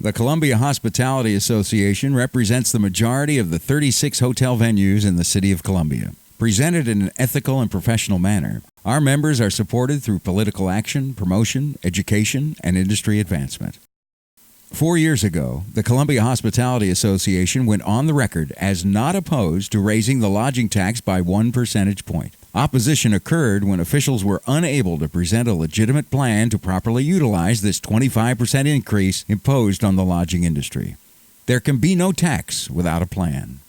The Columbia Hospitality Association represents the majority of the 36 hotel venues in the city of Columbia. Presented in an ethical and professional manner, our members are supported through political action, promotion, education, and industry advancement. 4 years ago, the Columbia Hospitality Association went on the record as not opposed to raising the lodging tax by 1 percentage point. Opposition occurred when officials were unable to present a legitimate plan to properly utilize this 25% increase imposed on the lodging industry. There can be no tax without a plan.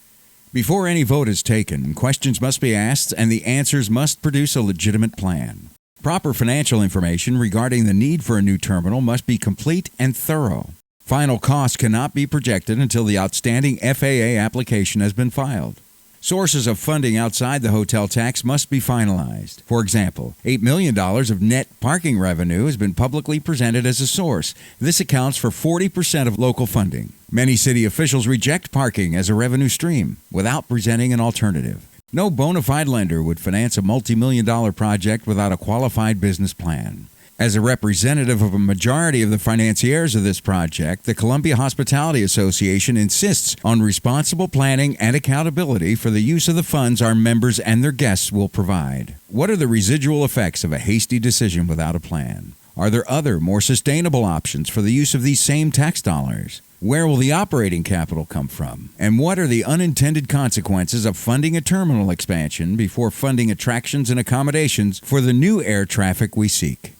Before any vote is taken, questions must be asked and the answers must produce a legitimate plan. Proper financial information regarding the need for a new terminal must be complete and thorough. Final costs cannot be projected until the outstanding FAA application has been filed. Sources of funding outside the hotel tax must be finalized. For example, $8 million of net parking revenue has been publicly presented as a source. This accounts for 40% of local funding. Many city officials reject parking as a revenue stream without presenting an alternative. No bona fide lender would finance a multi-million-dollar project without a qualified business plan. As a representative of a majority of the financiers of this project, the Columbia Hospitality Association insists on responsible planning and accountability for the use of the funds our members and their guests will provide. What are the residual effects of a hasty decision without a plan? Are there other, more sustainable options for the use of these same tax dollars? Where will the operating capital come from? And what are the unintended consequences of funding a terminal expansion before funding attractions and accommodations for the new air traffic we seek?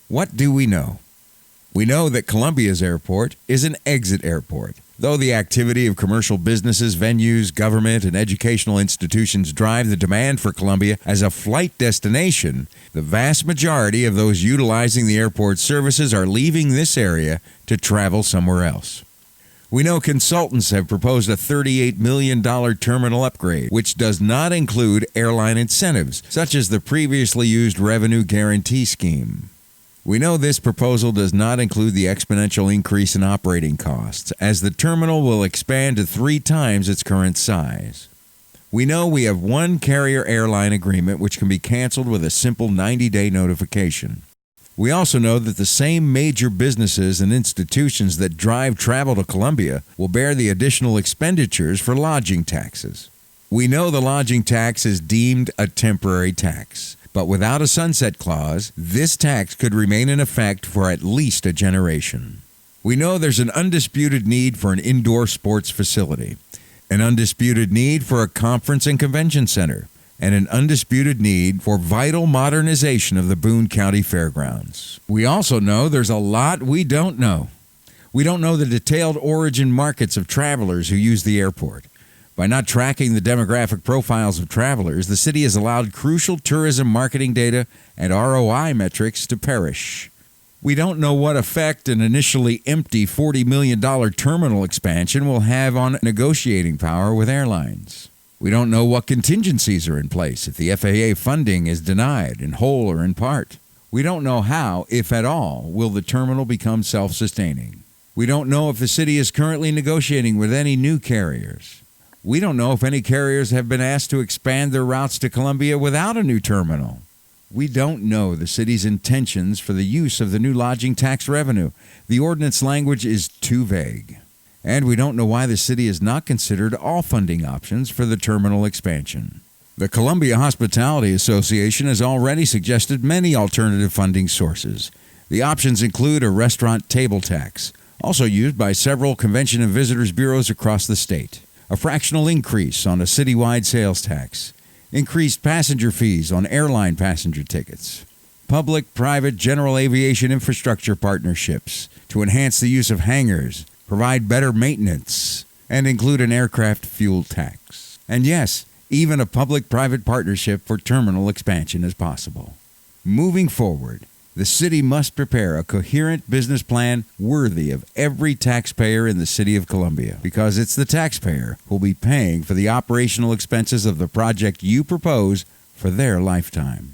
What do we know? We know that Columbia's airport is an exit airport. Though the activity of commercial businesses, venues, government, and educational institutions drive the demand for Columbia as a flight destination, the vast majority of those utilizing the airport services are leaving this area to travel somewhere else. We know consultants have proposed a $38 million terminal upgrade, which does not include airline incentives, such as the previously used revenue guarantee scheme. We know this proposal does not include the exponential increase in operating costs, as the terminal will expand to 3 times its current size. We know we have one carrier airline agreement which can be canceled with a simple 90-day notification. We also know that the same major businesses and institutions that drive travel to Columbia will bear the additional expenditures for lodging taxes. We know the lodging tax is deemed a temporary tax. But without a sunset clause, this tax could remain in effect for at least a generation. We know there's an undisputed need for an indoor sports facility, an undisputed need for a conference and convention center, and an undisputed need for vital modernization of the Boone County Fairgrounds. We also know there's a lot we don't know. We don't know the detailed origin markets of travelers who use the airport. By not tracking the demographic profiles of travelers, the city has allowed crucial tourism marketing data and ROI metrics to perish. We don't know what effect an initially empty $40 million terminal expansion will have on negotiating power with airlines. We don't know what contingencies are in place if the FAA funding is denied in whole or in part. We don't know how, if at all, will the terminal become self-sustaining. We don't know if the city is currently negotiating with any new carriers. We don't know if any carriers have been asked to expand their routes to Columbia without a new terminal. We don't know the city's intentions for the use of the new lodging tax revenue. The ordinance language is too vague. And we don't know why the city has not considered all funding options for the terminal expansion. The Columbia Hospitality Association has already suggested many alternative funding sources. The options include a restaurant table tax, also used by several convention and visitors bureaus across the state. A fractional increase on a citywide sales tax, increased passenger fees on airline passenger tickets, public-private general aviation infrastructure partnerships to enhance the use of hangars, provide better maintenance, and include an aircraft fuel tax. And yes, even a public-private partnership for terminal expansion is possible. Moving forward, the city must prepare a coherent business plan worthy of every taxpayer in the city of Columbia, because it's the taxpayer who will be paying for the operational expenses of the project you propose for their lifetime.